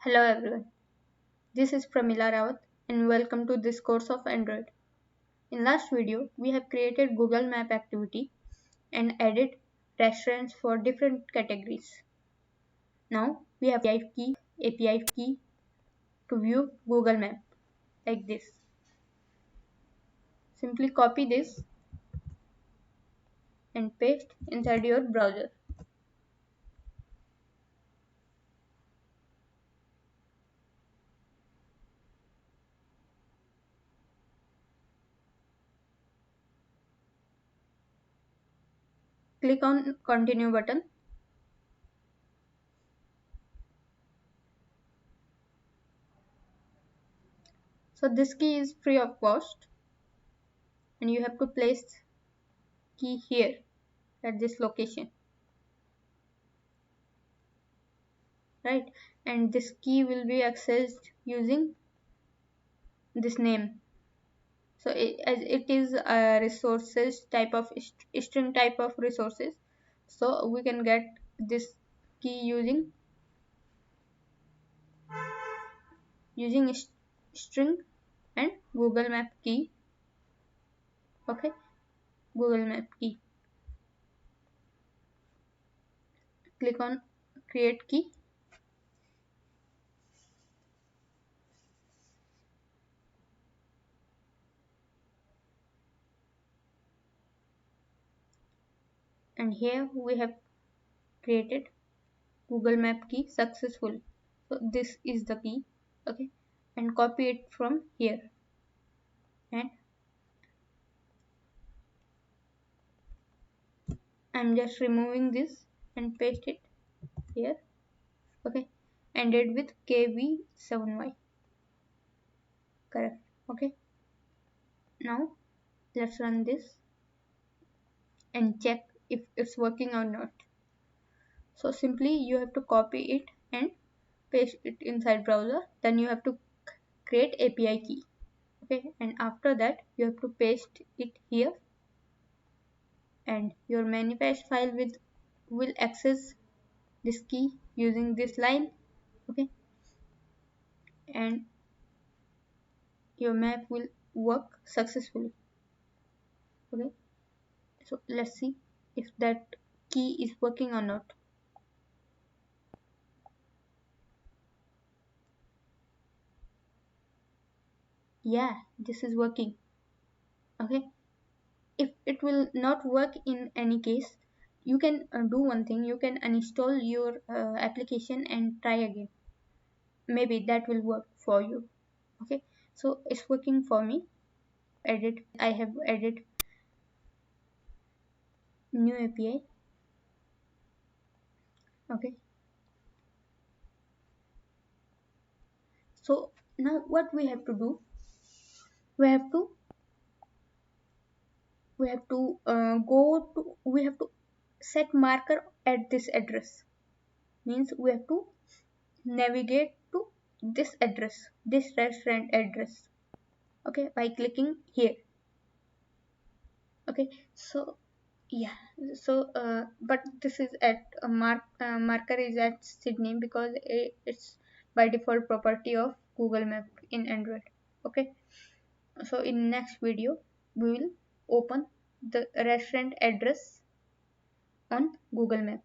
Hello everyone, this is Pramila Rawat and welcome to this course of Android. In last video, we have created Google Map activity and added restaurants for different categories. Now we have API key to view Google Map like this. Simply copy this and paste inside your browser. Click on continue button. So this key is free of cost and you have to place key here at this location. Right, and this key will be accessed using this name. So as it is a resources type of string type of resources, so we can get this key using string and Google Map key. Okay, Google Map key. Click on create key. And here we have created Google Map key successful. So this is the key. Okay, and copy it from here and I'm just removing this and paste it here. Okay, ended with KB7Y. Correct. Okay, now let's run this and check if it's working or not. So simply you have to copy it and paste it inside browser, then you have to create API key. Okay, and after that you have to paste it here and your manifest file will access this key using this line. Okay, and your map will work successfully. Okay, so let's see if that key is working or not. Yeah, this is working. Okay, if it will not work in any case, you can do one thing, you can uninstall your application and try again. Maybe that will work for you. Okay, so it's working for me. I have added new API. Okay, so now what we have to do, we have to we have to set marker at this address. Means we have to navigate to this address, this restaurant address. Okay, by clicking here. Okay, so yeah, so but this is at a marker is at Sydney because it's by default property of Google Map in Android. Okay, so in next video we will open the restaurant address on Google Map.